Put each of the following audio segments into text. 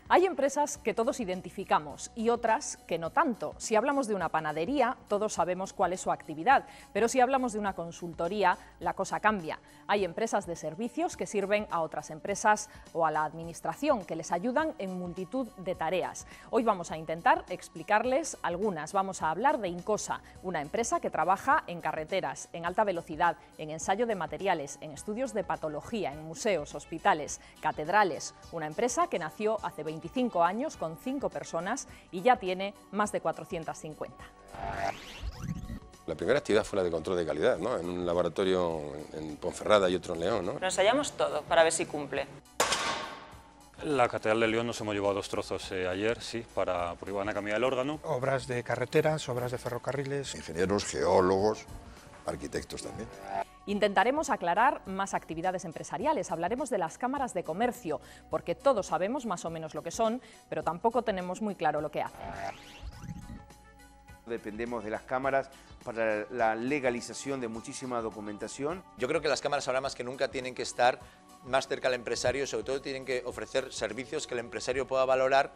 Hay empresas que todos identificamos y otras que no tanto. Si hablamos de una panadería, todos sabemos cuál es su actividad, pero si hablamos de una consultoría, la cosa cambia. Hay empresas de servicios que sirven a otras empresas o a la administración, que les ayudan en multitud de tareas. Hoy vamos a intentar explicarles algunas. Vamos a hablar de Incosa, una empresa que trabaja en carreteras, en alta velocidad, en ensayo de materiales, en estudios de patología, en museos, hospitales, catedrales. Una empresa que nació hace 25 años con 5 personas y ya tiene más de 450. La primera actividad fue la de control de calidad, ¿no? En un laboratorio en Ponferrada y otro en León, ¿no? Lo ensayamos todo para ver si cumple. La Catedral de León nos hemos llevado 2 trozos ayer, sí, porque iban a cambiar el órgano. Obras de carreteras, obras de ferrocarriles. Ingenieros, geólogos, arquitectos también. Intentaremos aclarar más actividades empresariales, hablaremos de las cámaras de comercio, porque todos sabemos más o menos lo que son, pero tampoco tenemos muy claro lo que hacen. Dependemos de las cámaras para la legalización de muchísima documentación. Yo creo que las cámaras ahora más que nunca tienen que estar más cerca al empresario y sobre todo tienen que ofrecer servicios que el empresario pueda valorar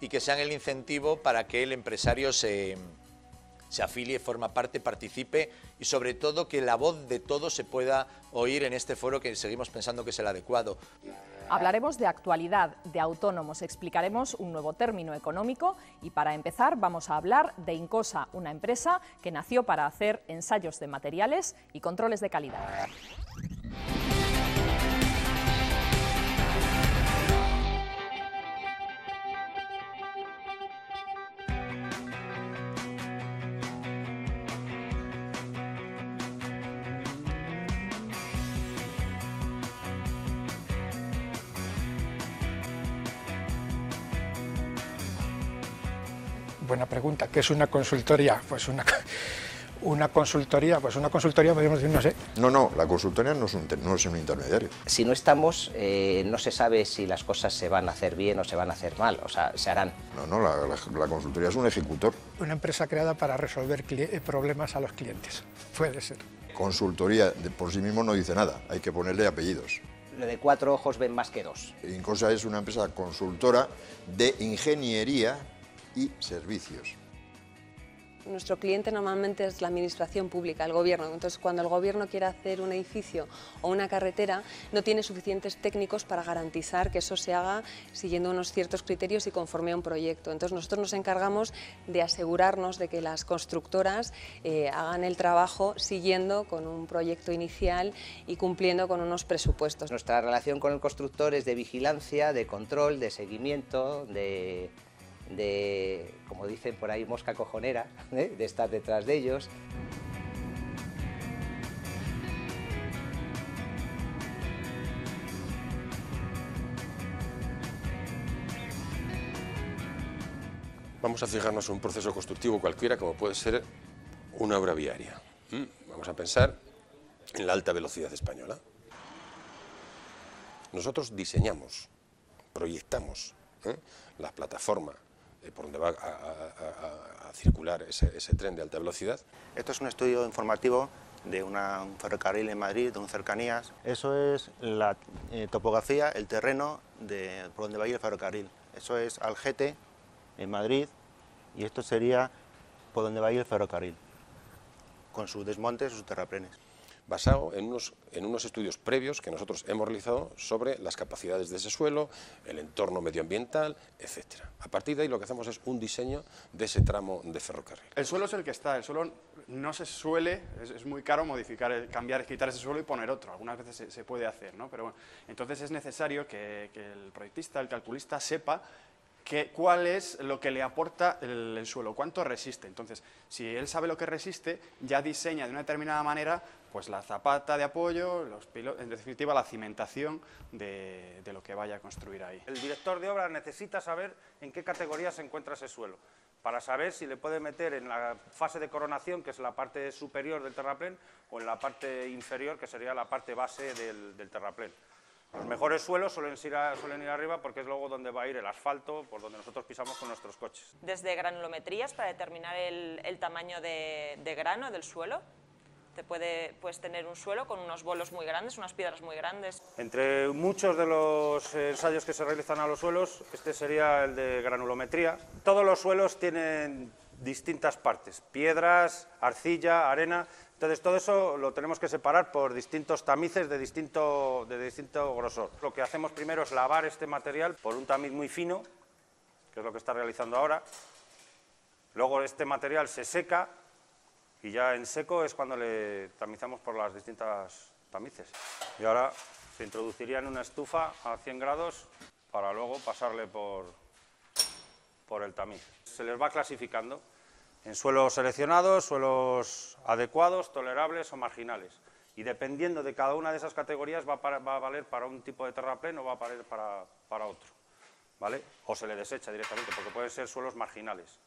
y que sean el incentivo para que el empresario se afilie, forma parte, participe y sobre todo que la voz de todos se pueda oír en este foro que seguimos pensando que es el adecuado. Hablaremos de actualidad, de autónomos, explicaremos un nuevo término económico y para empezar vamos a hablar de Incosa, una empresa que nació para hacer ensayos de materiales y controles de calidad. Buena pregunta. ¿Qué es una consultoría? Pues una consultoría podríamos decir, no sé. No, la consultoría no es un intermediario. Si no estamos, no se sabe si las cosas se van a hacer bien o se van a hacer mal, o sea, se harán. No, la consultoría es un ejecutor. Una empresa creada para resolver problemas a los clientes, puede ser. Consultoría por sí mismo no dice nada, hay que ponerle apellidos. Lo de 4 ojos ven más que 2. Incosa es una empresa consultora de ingeniería y servicios. Nuestro cliente normalmente es la administración pública, el gobierno. Entonces, cuando el gobierno quiere hacer un edificio o una carretera, no tiene suficientes técnicos para garantizar que eso se haga siguiendo unos ciertos criterios y conforme a un proyecto. Entonces, nosotros nos encargamos de asegurarnos de que las constructoras hagan el trabajo siguiendo con un proyecto inicial y cumpliendo con unos presupuestos. Nuestra relación con el constructor es de vigilancia, de control, de seguimiento, de como dicen por ahí, mosca cojonera, de estar detrás de ellos. Vamos a fijarnos en un proceso constructivo cualquiera, como puede ser una obra viaria. Vamos a pensar en la alta velocidad española. Nosotros diseñamos, proyectamos la plataforma por donde va a circular ese tren de alta velocidad. Esto es un estudio informativo de un ferrocarril en Madrid, de un cercanías. Eso es la topografía, el terreno por donde va a ir el ferrocarril. Eso es Algete, en Madrid, y esto sería por donde va a ir el ferrocarril, con sus desmontes, sus terraplenes. Basado en unos estudios previos que nosotros hemos realizado sobre las capacidades de ese suelo, el entorno medioambiental, etc. A partir de ahí lo que hacemos es un diseño de ese tramo de ferrocarril. El suelo es el que está, el suelo no se suele, es muy caro modificar, cambiar, quitar ese suelo y poner otro, algunas veces se puede hacer, ¿no? Pero bueno, entonces es necesario que el proyectista, el calculista sepa cuál es lo que le aporta el suelo, cuánto resiste. Entonces, si él sabe lo que resiste, ya diseña de una determinada manera pues la zapata de apoyo, en definitiva la cimentación de lo que vaya a construir ahí. El director de obra necesita saber en qué categoría se encuentra ese suelo, para saber si le puede meter en la fase de coronación, que es la parte superior del terraplén, o en la parte inferior, que sería la parte base del terraplén. Los mejores suelos suelen ir arriba porque es luego donde va a ir el asfalto, por donde nosotros pisamos con nuestros coches. Desde granulometrías para determinar el tamaño de grano del suelo. Puedes tener un suelo con unos bolos muy grandes, unas piedras muy grandes. Entre muchos de los ensayos que se realizan a los suelos, este sería el de granulometría. Todos los suelos tienen distintas partes, piedras, arcilla, arena. Entonces todo eso lo tenemos que separar por distintos tamices de distinto grosor. Lo que hacemos primero es lavar este material por un tamiz muy fino, que es lo que está realizando ahora. Luego este material se seca y ya en seco es cuando le tamizamos por las distintas tamices. Y ahora se introduciría en una estufa a 100 grados para luego pasarle por el tamiz. Se les va clasificando en suelos seleccionados, suelos adecuados, tolerables o marginales. Y dependiendo de cada una de esas categorías va a valer para un tipo de terraplén o va a valer para otro, ¿vale? O se le desecha directamente, porque pueden ser suelos marginales,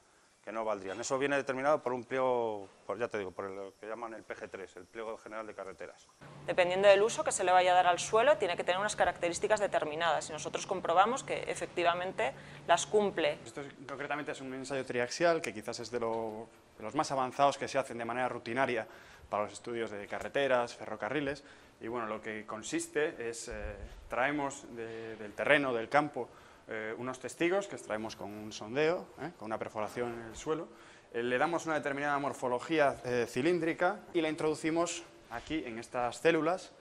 que no valdrían. Eso viene determinado por un pliego, ya te digo, por lo que llaman el PG3, el Pliego General de Carreteras. Dependiendo del uso que se le vaya a dar al suelo, tiene que tener unas características determinadas y nosotros comprobamos que efectivamente las cumple. Esto concretamente es un ensayo triaxial que quizás es de los más avanzados que se hacen de manera rutinaria para los estudios de carreteras, ferrocarriles, y bueno, lo que consiste es, traemos del terreno, del campo, unos testigos que extraemos con un sondeo, con una perforación en el suelo, le damos una determinada morfología cilíndrica y la introducimos aquí en estas células,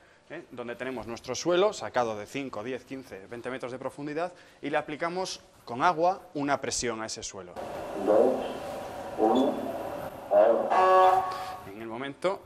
donde tenemos nuestro suelo sacado de 5, 10, 15, 20 metros de profundidad y le aplicamos con agua una presión a ese suelo. 2, 1, en el momento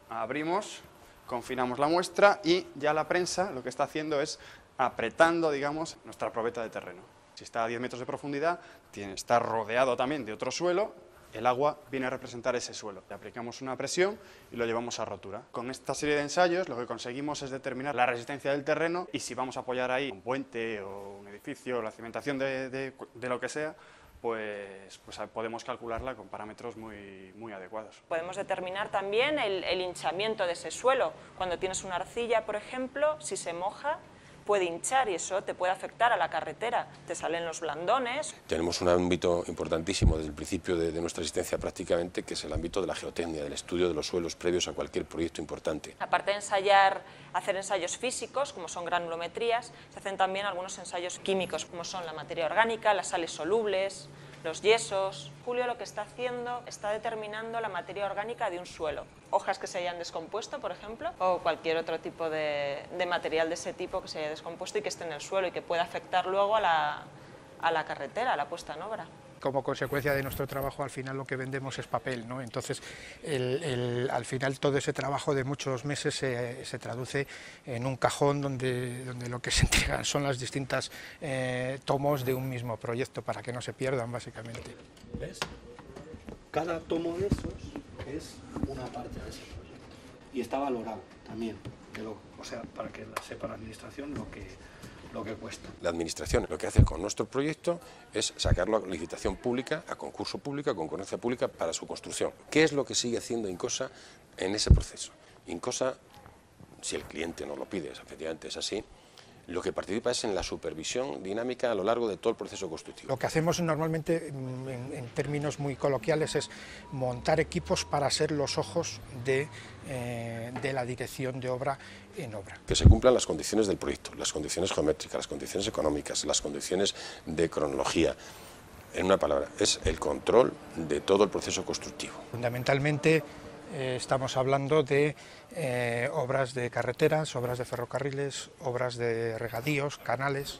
abrimos, confinamos la muestra y ya la prensa lo que está haciendo es apretando, digamos, nuestra probeta de terreno. Si está a 10 metros de profundidad, está rodeado también de otro suelo, el agua viene a representar ese suelo. Le aplicamos una presión y lo llevamos a rotura. Con esta serie de ensayos lo que conseguimos es determinar la resistencia del terreno y si vamos a apoyar ahí un puente o un edificio, la cimentación de lo que sea, pues podemos calcularla con parámetros muy adecuados. Podemos determinar también el hinchamiento de ese suelo. Cuando tienes una arcilla, por ejemplo, si se moja, puede hinchar y eso te puede afectar a la carretera, te salen los blandones. Tenemos un ámbito importantísimo desde el principio de nuestra existencia prácticamente, que es el ámbito de la geotecnia, del estudio de los suelos previos a cualquier proyecto importante. Aparte de hacer ensayos físicos, como son granulometrías, se hacen también algunos ensayos químicos, como son la materia orgánica, las sales solubles, los yesos. Julio lo que está haciendo está determinando la materia orgánica de un suelo. Hojas que se hayan descompuesto, por ejemplo, o cualquier otro tipo de material de ese tipo que se haya descompuesto y que esté en el suelo y que pueda afectar luego a la carretera, a la puesta en obra. Como consecuencia de nuestro trabajo, al final lo que vendemos es papel, ¿no? Entonces, al final todo ese trabajo de muchos meses se traduce en un cajón donde lo que se entregan son las distintas tomos de un mismo proyecto para que no se pierdan, básicamente. ¿Ves? Cada tomo de esos es una parte de ese proyecto y está valorado también, o sea, para que sepa la administración lo que cuesta. La administración lo que hace con nuestro proyecto es sacarlo a licitación pública, a concurso público, a concurrencia pública para su construcción. ¿Qué es lo que sigue haciendo Incosa en ese proceso? Incosa, si el cliente nos lo pide, efectivamente es así, lo que participa es en la supervisión dinámica a lo largo de todo el proceso constructivo. Lo que hacemos normalmente, en términos muy coloquiales, es montar equipos para ser los ojos de la dirección de obra en obra. Que se cumplan las condiciones del proyecto, las condiciones geométricas, las condiciones económicas, las condiciones de cronología. En una palabra, es el control de todo el proceso constructivo. Fundamentalmente estamos hablando de obras de carreteras, obras de ferrocarriles, obras de regadíos, canales.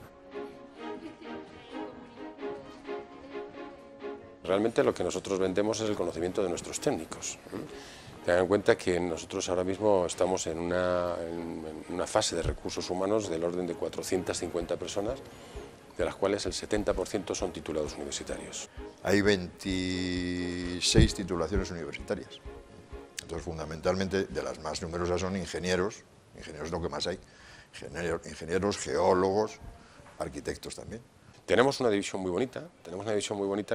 Realmente lo que nosotros vendemos es el conocimiento de nuestros técnicos. Tengan en cuenta que nosotros ahora mismo estamos en una fase de recursos humanos del orden de 450 personas, de las cuales el 70% son titulados universitarios. Hay 26 titulaciones universitarias. Entonces, fundamentalmente, de las más numerosas son ingenieros es lo que más hay, ingenieros, geólogos, arquitectos también. Tenemos una división muy bonita,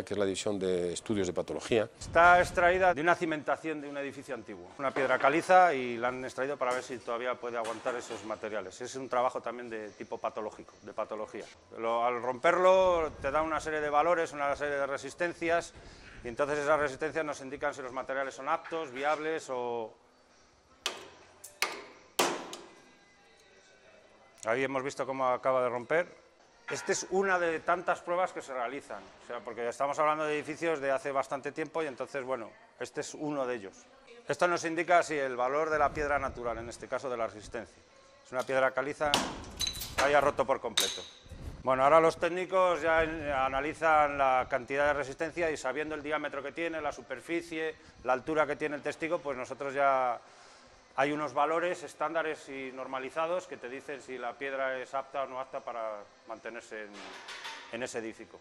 que es la división de estudios de patología. Está extraída de una cimentación de un edificio antiguo, una piedra caliza, y la han extraído para ver si todavía puede aguantar esos materiales. Es un trabajo también de tipo patológico, de patología. Al romperlo te da una serie de valores, una serie de resistencias, y entonces esas resistencias nos indican si los materiales son aptos, viables o Ahí hemos visto cómo acaba de romper. Esta es una de tantas pruebas que se realizan, o sea, porque estamos hablando de edificios de hace bastante tiempo y entonces, bueno, este es uno de ellos. Esto nos indica si el valor de la piedra natural, en este caso de la resistencia. Es una piedra caliza que haya roto por completo. Bueno, ahora los técnicos ya analizan la cantidad de resistencia y sabiendo el diámetro que tiene, la superficie, la altura que tiene el testigo, pues nosotros ya hay unos valores estándares y normalizados que te dicen si la piedra es apta o no apta para mantenerse en ese edificio.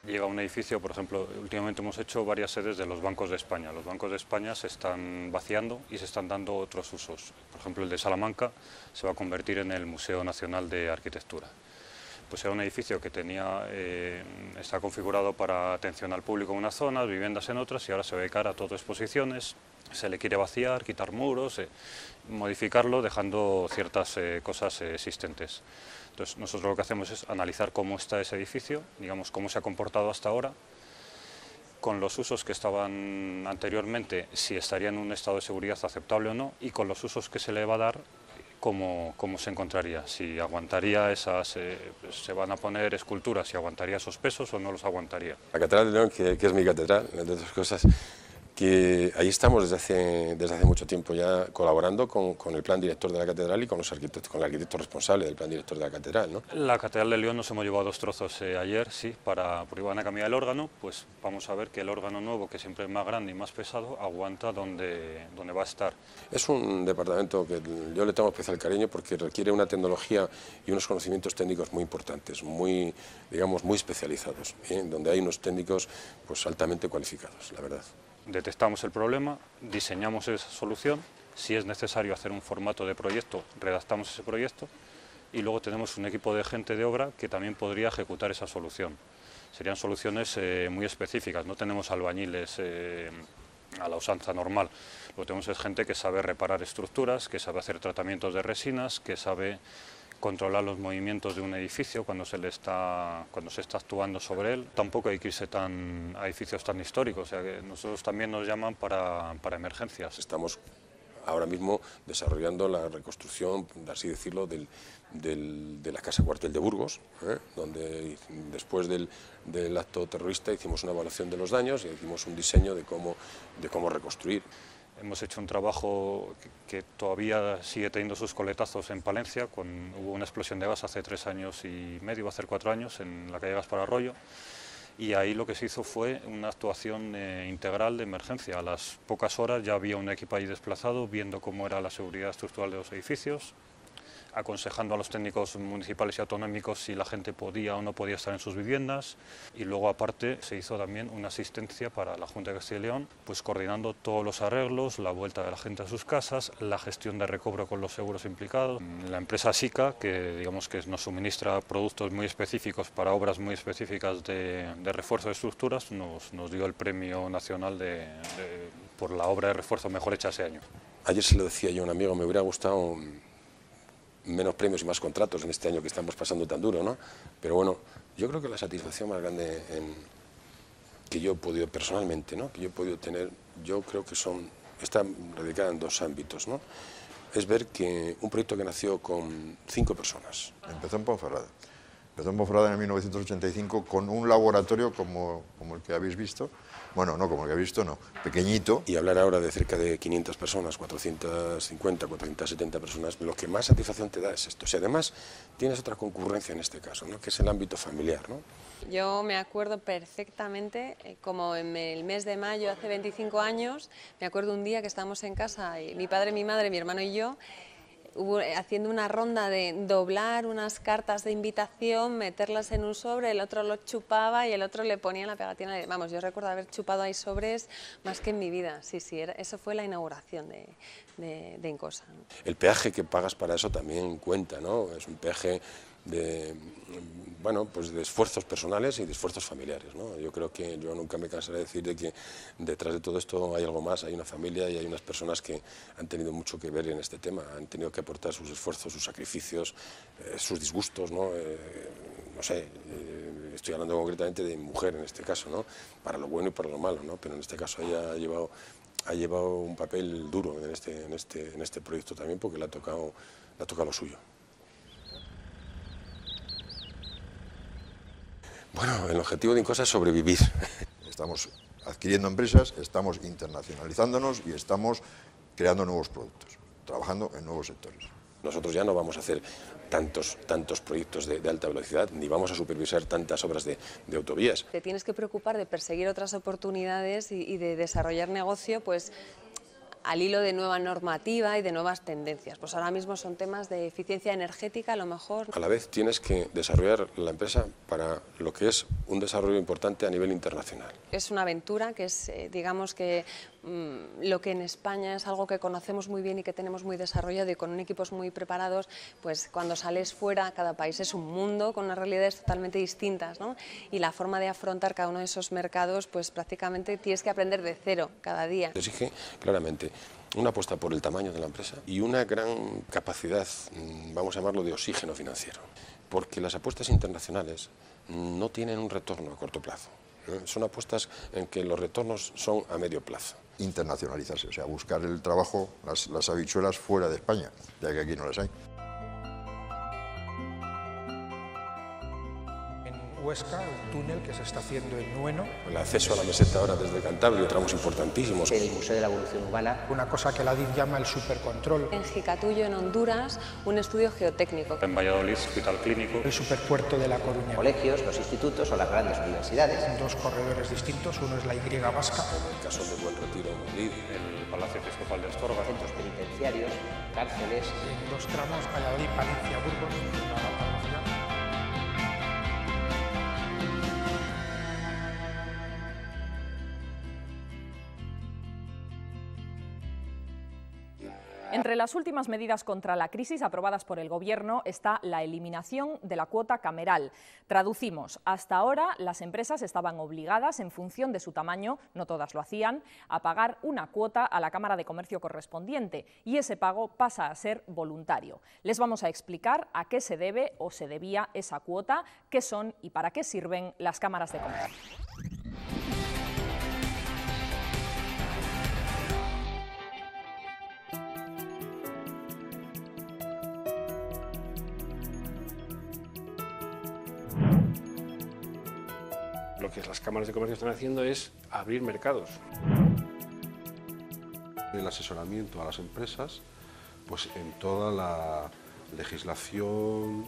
Llega a un edificio, por ejemplo, últimamente hemos hecho varias sedes de los bancos de España. Los bancos de España se están vaciando y se están dando otros usos. Por ejemplo, el de Salamanca se va a convertir en el Museo Nacional de Arquitectura. Pues era un edificio que está configurado para atención al público en unas zonas, viviendas en otras, y ahora se va a dedicar a todo exposiciones. Se le quiere vaciar, quitar muros, modificarlo, dejando ciertas cosas existentes. Entonces, nosotros lo que hacemos es analizar cómo está ese edificio, digamos, cómo se ha comportado hasta ahora, con los usos que estaban anteriormente, si estaría en un estado de seguridad aceptable o no, y con los usos que se le va a dar, cómo se encontraría, si aguantaría esas, se van a poner esculturas, si aguantaría esos pesos o no los aguantaría. La Catedral de León, que es mi catedral, entre otras cosas, que ahí estamos desde hace mucho tiempo ya colaborando con el plan director de la catedral y con los arquitectos, con el arquitecto responsable del plan director de la catedral, ¿no? La Catedral de León nos hemos llevado 2 trozos ayer, sí, porque van a cambiar el órgano, pues vamos a ver que el órgano nuevo, que siempre es más grande y más pesado, aguanta donde va a estar. Es un departamento que yo le tengo especial cariño porque requiere una tecnología y unos conocimientos técnicos muy importantes, muy especializados, donde hay unos técnicos pues altamente cualificados, la verdad. Detectamos el problema, diseñamos esa solución, si es necesario hacer un formato de proyecto, redactamos ese proyecto y luego tenemos un equipo de gente de obra que también podría ejecutar esa solución. Serían soluciones muy específicas, no tenemos albañiles a la usanza normal, lo que tenemos es gente que sabe reparar estructuras, que sabe hacer tratamientos de resinas, que sabe controlar los movimientos de un edificio cuando se está actuando sobre él. Tampoco hay que irse a edificios tan históricos, o sea que nosotros también nos llaman para emergencias. Estamos ahora mismo desarrollando la reconstrucción, por así decirlo, de la Casa Cuartel de Burgos, donde después del acto terrorista hicimos una evaluación de los daños y hicimos un diseño de cómo reconstruir. Hemos hecho un trabajo que todavía sigue teniendo sus coletazos en Palencia. Hubo una explosión de gas hace 3 años y medio, va a ser 4 años, en la calle Gaspar Arroyo. Y ahí lo que se hizo fue una actuación integral de emergencia. A las pocas horas ya había un equipo ahí desplazado, viendo cómo era la seguridad estructural de los edificios, aconsejando a los técnicos municipales y autonómicos si la gente podía o no podía estar en sus viviendas, y luego aparte se hizo también una asistencia para la Junta de Castilla y León, pues coordinando todos los arreglos, la vuelta de la gente a sus casas, la gestión de recobro con los seguros implicados. La empresa SICA, que digamos que nos suministra productos muy específicos para obras muy específicas de refuerzo de estructuras, nos dio el premio nacional por la obra de refuerzo mejor hecha ese año. Ayer se lo decía yo a un amigo, me hubiera gustado menos premios y más contratos en este año que estamos pasando tan duro, ¿no? Pero bueno, yo creo que la satisfacción más grande que yo he podido personalmente, ¿no? Que yo he podido tener, yo creo que está radicada en 2 ámbitos, ¿no? Es ver que un proyecto que nació con 5 personas. Empezó en Ponferrada en 1985 con un laboratorio como el que habéis visto. Bueno, no, como el que habéis visto, no, pequeñito. Y hablar ahora de cerca de 500 personas, 450, 470 personas, lo que más satisfacción te da es esto. Si además tienes otra concurrencia en este caso, ¿no? Que es el ámbito familiar, ¿no? Yo me acuerdo perfectamente, como en el mes de mayo, hace 25 años, me acuerdo un día que estábamos en casa, y mi padre, mi madre, mi hermano y yo, haciendo una ronda de doblar unas cartas de invitación, meterlas en un sobre, el otro lo chupaba y el otro le ponía la pegatina. Vamos, yo recuerdo haber chupado ahí sobres más que en mi vida. Sí, eso fue la inauguración de Incosa, ¿no? El peaje que pagas para eso también cuenta, ¿no? Es un peaje de esfuerzos personales y de esfuerzos familiares, ¿no? Yo creo que yo nunca me cansaré de decir de que detrás de todo esto hay algo más, hay una familia y hay unas personas que han tenido mucho que ver en este tema, han tenido que aportar sus esfuerzos, sus sacrificios, sus disgustos, ¿no? No sé, estoy hablando concretamente de mi mujer en este caso, ¿no? Para lo bueno y para lo malo, ¿no? Pero en este caso ella ha llevado un papel duro en este proyecto también porque le ha tocado lo suyo. Bueno, el objetivo de Incosa es sobrevivir. Estamos adquiriendo empresas, estamos internacionalizándonos y estamos creando nuevos productos, trabajando en nuevos sectores. Nosotros ya no vamos a hacer tantos proyectos de alta velocidad, ni vamos a supervisar tantas obras de autovías. Te tienes que preocupar de perseguir otras oportunidades y de desarrollar negocio, pues al hilo de nueva normativa y de nuevas tendencias. Pues ahora mismo son temas de eficiencia energética, a lo mejor. A la vez tienes que desarrollar la empresa para lo que es un desarrollo importante a nivel internacional. Es una aventura que es, digamos que lo que en España es algo que conocemos muy bien y que tenemos muy desarrollado y con equipos muy preparados, pues cuando sales fuera, cada país es un mundo con unas realidades totalmente distintas, ¿no? Y la forma de afrontar cada uno de esos mercados, pues prácticamente tienes que aprender de cero cada día. Exige claramente una apuesta por el tamaño de la empresa y una gran capacidad, vamos a llamarlo, de oxígeno financiero, porque las apuestas internacionales no tienen un retorno a corto plazo. Son apuestas en que los retornos son a medio plazo. Internacionalizarse, o sea, buscar el trabajo, las habichuelas fuera de España, ya que aquí no las hay. Huesca, el túnel que se está haciendo en Nueno. El acceso a la meseta ahora desde Cantabria, tramos importantísimos. El Museo de la Evolución Humana. Una cosa que la DIF llama el supercontrol. En Jicatullo, en Honduras, un estudio geotécnico. En Valladolid, hospital clínico. El superpuerto de La Coruña. Colegios, los institutos o las grandes universidades. En dos corredores distintos, uno es la Y vasca. En el caso de Buen Retiro, Madrid. El Palacio Episcopal de Astorga. Centros penitenciarios, cárceles. En dos tramos, Valladolid, Palencia, Burgos. La alta velocidad. Entre las últimas medidas contra la crisis aprobadas por el Gobierno está la eliminación de la cuota cameral. Traducimos, hasta ahora las empresas estaban obligadas, en función de su tamaño, no todas lo hacían, a pagar una cuota a la Cámara de Comercio correspondiente y ese pago pasa a ser voluntario. Les vamos a explicar a qué se debe o se debía esa cuota, qué son y para qué sirven las cámaras de comercio. Lo que las cámaras de comercio están haciendo es abrir mercados. El asesoramiento a las empresas, pues en toda la legislación.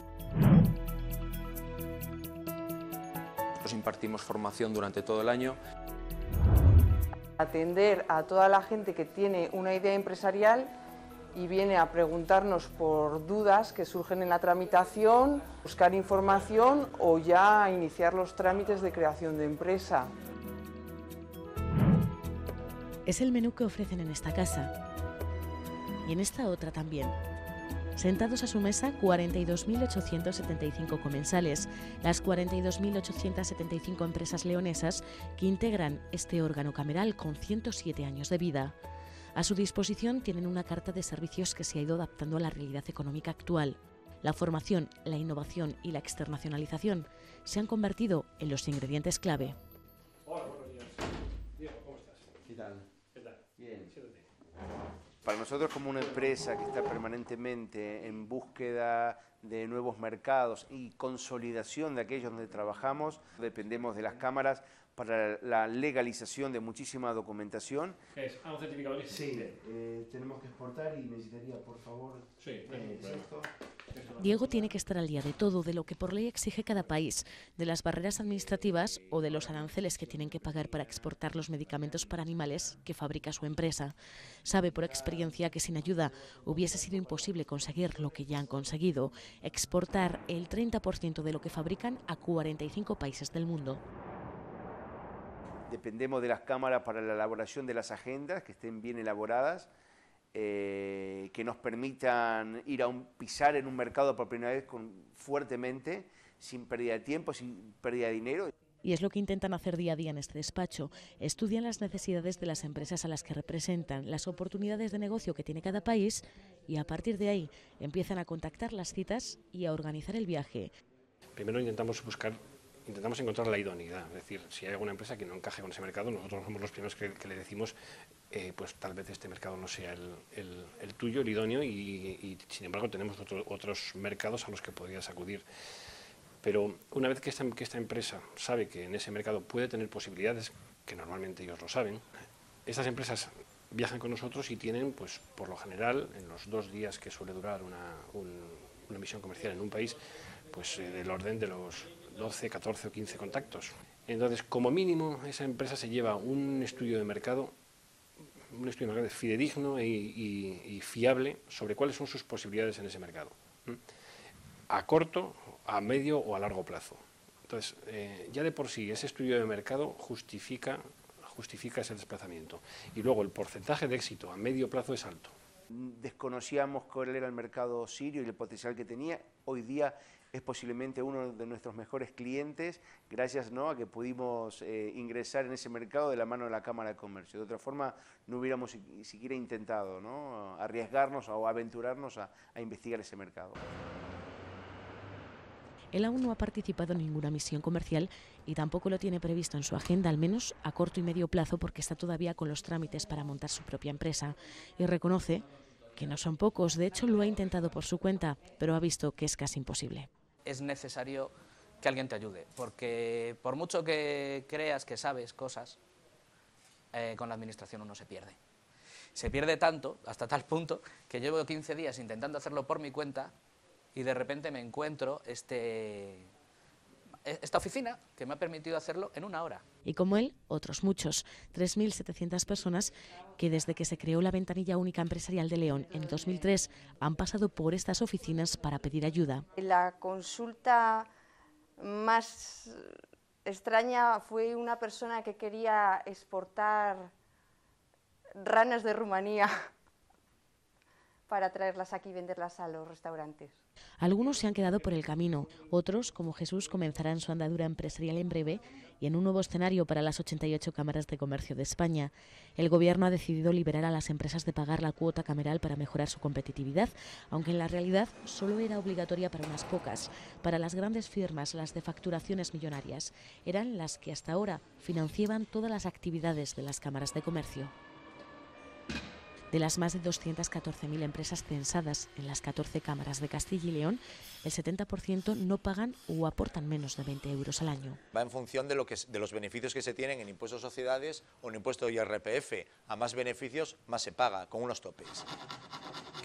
Nosotros impartimos formación durante todo el año. Atender a toda la gente que tiene una idea empresarial y viene a preguntarnos por dudas que surgen en la tramitación, buscar información o ya iniciar los trámites de creación de empresa. Es el menú que ofrecen en esta casa y en esta otra también. Sentados a su mesa, 42.875 comensales, las 42.875 empresas leonesas que integran este órgano cameral con 107 años de vida. A su disposición tienen una carta de servicios que se ha ido adaptando a la realidad económica actual. La formación, la innovación y la externalización se han convertido en los ingredientes clave. Hola, buenos días. Diego, ¿cómo estás? ¿Qué tal? ¿Qué tal? Bien. Siéntate. Para nosotros, como una empresa que está permanentemente en búsqueda de nuevos mercados y consolidación de aquellos donde trabajamos, dependemos de las cámaras para la legalización de muchísima documentación. ¿Qué es? ¿Un certificado de Sí, tenemos que exportar y necesitaría, por favor, esto. Diego tiene que estar al día de todo, de lo que por ley exige cada país, de las barreras administrativas o de los aranceles que tienen que pagar para exportar los medicamentos para animales que fabrica su empresa. Sabe por experiencia que sin ayuda hubiese sido imposible conseguir lo que ya han conseguido, exportar el 30% de lo que fabrican a 45 países del mundo. Dependemos de las cámaras para la elaboración de las agendas, que estén bien elaboradas, que nos permitan ir a pisar en un mercado por primera vez fuertemente, sin pérdida de tiempo, sin pérdida de dinero. Y es lo que intentan hacer día a día en este despacho. Estudian las necesidades de las empresas a las que representan, las oportunidades de negocio que tiene cada país y a partir de ahí empiezan a contactar las citas y a organizar el viaje. Primero intentamos encontrar la idoneidad, es decir, si hay alguna empresa que no encaje con ese mercado, nosotros somos los primeros que le decimos, pues tal vez este mercado no sea el tuyo, el idóneo, y sin embargo tenemos otros mercados a los que podrías acudir. Pero una vez que esta empresa sabe que en ese mercado puede tener posibilidades, que normalmente ellos lo saben, estas empresas viajan con nosotros y tienen, pues por lo general, en los 2 días que suele durar una misión comercial en un país, pues del orden de los 12, 14 o 15 contactos. Entonces, como mínimo, esa empresa se lleva un estudio de mercado fidedigno y fiable sobre cuáles son sus posibilidades en ese mercado, a corto, a medio o a largo plazo. Entonces, ya de por sí, ese estudio de mercado justifica ese desplazamiento. Y luego el porcentaje de éxito a medio plazo es alto. Desconocíamos cuál era el mercado sirio y el potencial que tenía. Hoy día es posiblemente uno de nuestros mejores clientes, gracias a que pudimos ingresar en ese mercado de la mano de la Cámara de Comercio. De otra forma, no hubiéramos ni siquiera intentado, ¿no?, arriesgarnos o aventurarnos a investigar ese mercado. Él aún no ha participado en ninguna misión comercial y tampoco lo tiene previsto en su agenda, al menos a corto y medio plazo, porque está todavía con los trámites para montar su propia empresa. Y reconoce que no son pocos, de hecho lo ha intentado por su cuenta, pero ha visto que es casi imposible. Es necesario que alguien te ayude, porque por mucho que creas que sabes cosas, con la administración uno se pierde. Se pierde tanto, hasta tal punto, que llevo 15 días intentando hacerlo por mi cuenta y de repente me encuentro esta oficina que me ha permitido hacerlo en 1 hora. Y como él, otros muchos, 3.700 personas que desde que se creó la ventanilla única empresarial de León en 2003 han pasado por estas oficinas para pedir ayuda. La consulta más extraña fue una persona que quería exportar ranas de Rumanía para traerlas aquí y venderlas a los restaurantes. Algunos se han quedado por el camino, otros, como Jesús, comenzarán su andadura empresarial en breve y en un nuevo escenario para las 88 cámaras de comercio de España. El Gobierno ha decidido liberar a las empresas de pagar la cuota cameral para mejorar su competitividad, aunque en la realidad solo era obligatoria para unas pocas. Para las grandes firmas, las de facturaciones millonarias, eran las que hasta ahora financiaban todas las actividades de las cámaras de comercio. De las más de 214.000 empresas censadas en las 14 cámaras de Castilla y León, el 70% no pagan o aportan menos de 20 euros al año. Va en función de los beneficios que se tienen en impuestos de sociedades o en impuesto de IRPF. A más beneficios, más se paga, con unos topes.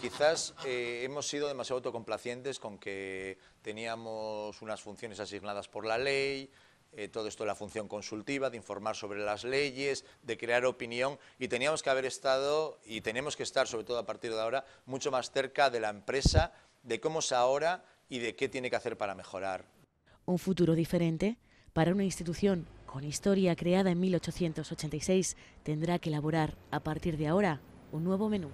Quizás hemos sido demasiado autocomplacientes con que teníamos unas funciones asignadas por la ley, todo esto de la función consultiva, de informar sobre las leyes, de crear opinión, y teníamos que haber estado, y tenemos que estar, sobre todo a partir de ahora, mucho más cerca de la empresa, de cómo es ahora y de qué tiene que hacer para mejorar. Un futuro diferente para una institución con historia creada en 1886 tendrá que elaborar, a partir de ahora, un nuevo menú.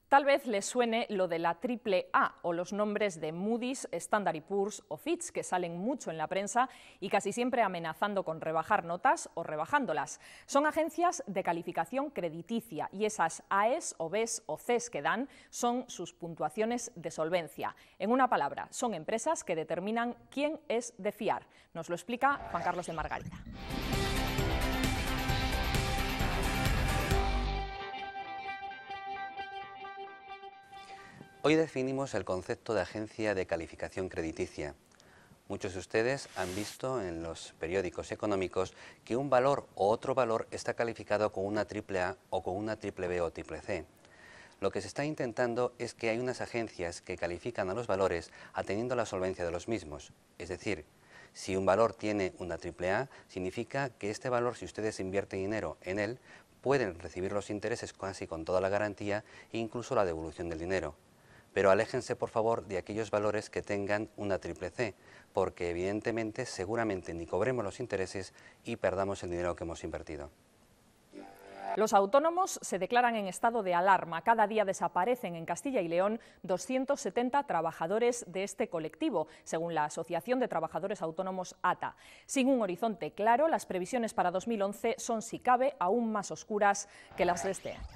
Tal vez les suene lo de la AAA o los nombres de Moody's, Standard & Poor's o Fitch, que salen mucho en la prensa y casi siempre amenazando con rebajar notas o rebajándolas. Son agencias de calificación crediticia y esas A's o B's o C's que dan son sus puntuaciones de solvencia. En una palabra, son empresas que determinan quién es de fiar. Nos lo explica Juan Carlos de Margarita. Hoy definimos el concepto de agencia de calificación crediticia. Muchos de ustedes han visto en los periódicos económicos que un valor o otro valor está calificado con una AAA o con una BBB o CCC. Lo que se está intentando es que hay unas agencias que califican a los valores atendiendo la solvencia de los mismos. Es decir, si un valor tiene una AAA, significa que este valor, si ustedes invierten dinero en él, pueden recibir los intereses casi con toda la garantía e incluso la devolución del dinero. Pero aléjense, por favor, de aquellos valores que tengan una CCC, porque evidentemente, seguramente ni cobremos los intereses y perdamos el dinero que hemos invertido. Los autónomos se declaran en estado de alarma. Cada día desaparecen en Castilla y León 270 trabajadores de este colectivo, según la Asociación de Trabajadores Autónomos ATA. Sin un horizonte claro, las previsiones para 2011 son, si cabe, aún más oscuras que las de este año.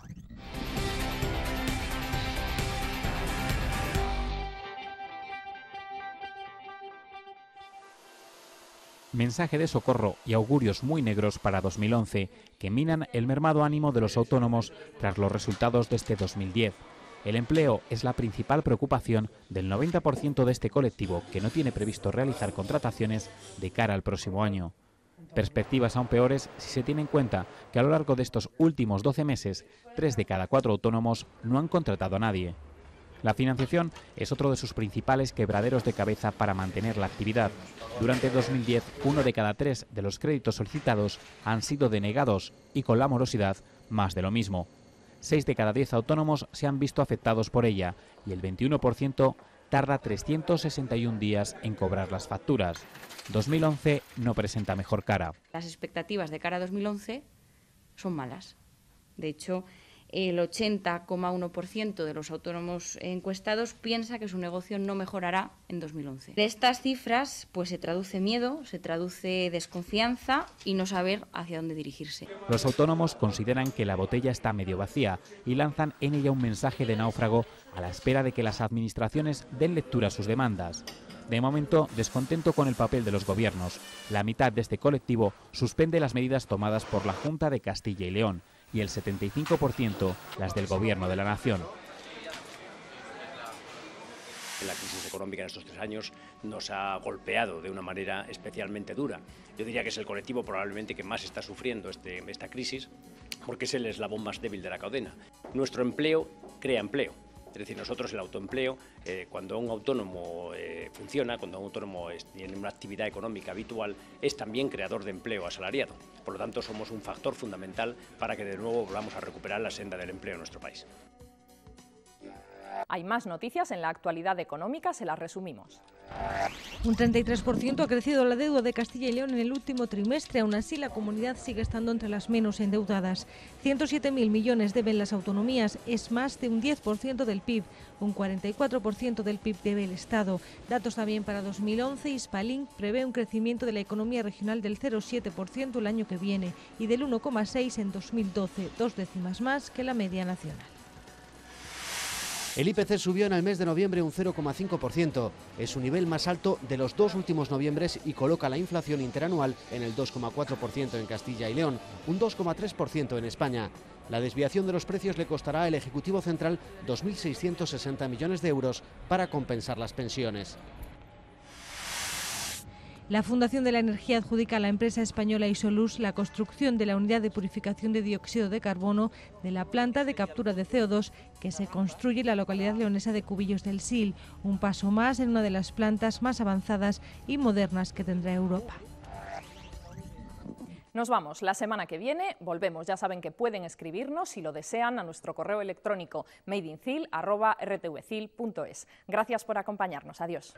Mensaje de socorro y augurios muy negros para 2011, que minan el mermado ánimo de los autónomos tras los resultados de este 2010. El empleo es la principal preocupación del 90% de este colectivo, que no tiene previsto realizar contrataciones de cara al próximo año. Perspectivas aún peores si se tiene en cuenta que a lo largo de estos últimos 12 meses, 3 de cada 4 autónomos no han contratado a nadie. La financiación es otro de sus principales quebraderos de cabeza para mantener la actividad. Durante 2010, 1 de cada 3 de los créditos solicitados han sido denegados y con la morosidad más de lo mismo. 6 de cada 10 autónomos se han visto afectados por ella y el 21% tarda 361 días en cobrar las facturas. 2011 no presenta mejor cara. Las expectativas de cara a 2011 son malas. De hecho, el 80,1% de los autónomos encuestados piensa que su negocio no mejorará en 2011. De estas cifras pues se traduce miedo, se traduce desconfianza y no saber hacia dónde dirigirse. Los autónomos consideran que la botella está medio vacía y lanzan en ella un mensaje de náufrago a la espera de que las administraciones den lectura a sus demandas. De momento, descontento con el papel de los gobiernos. La mitad de este colectivo suspende las medidas tomadas por la Junta de Castilla y León y el 75% las del Gobierno de la Nación. La crisis económica en estos 3 años nos ha golpeado de una manera especialmente dura. Yo diría que es el colectivo probablemente que más está sufriendo esta crisis, porque es el eslabón más débil de la cadena. Nuestro empleo crea empleo. Es decir, nosotros el autoempleo, cuando un autónomo funciona, cuando un autónomo tiene una actividad económica habitual, es también creador de empleo asalariado. Por lo tanto, somos un factor fundamental para que de nuevo volvamos a recuperar la senda del empleo en nuestro país. Hay más noticias en la actualidad económica, se las resumimos. Un 33% ha crecido la deuda de Castilla y León en el último trimestre. Aún así, la comunidad sigue estando entre las menos endeudadas. 107.000 millones deben las autonomías, es más de un 10% del PIB. Un 44% del PIB debe el Estado. Datos también para 2011. Hispalink prevé un crecimiento de la economía regional del 0,7% el año que viene y del 1,6% en 2012, 2 décimas más que la media nacional. El IPC subió en el mes de noviembre un 0,5%. Es su nivel más alto de los 2 últimos noviembres y coloca la inflación interanual en el 2,4% en Castilla y León, un 2,3% en España. La desviación de los precios le costará al Ejecutivo Central 2.660 millones de euros para compensar las pensiones. La Fundación de la Energía adjudica a la empresa española Isolus la construcción de la unidad de purificación de dióxido de carbono de la planta de captura de CO2 que se construye en la localidad leonesa de Cubillos del Sil, un paso más en una de las plantas más avanzadas y modernas que tendrá Europa. Nos vamos. La semana que viene volvemos. Ya saben que pueden escribirnos, si lo desean, a nuestro correo electrónico madeincil@rtvcil.es. Gracias por acompañarnos. Adiós.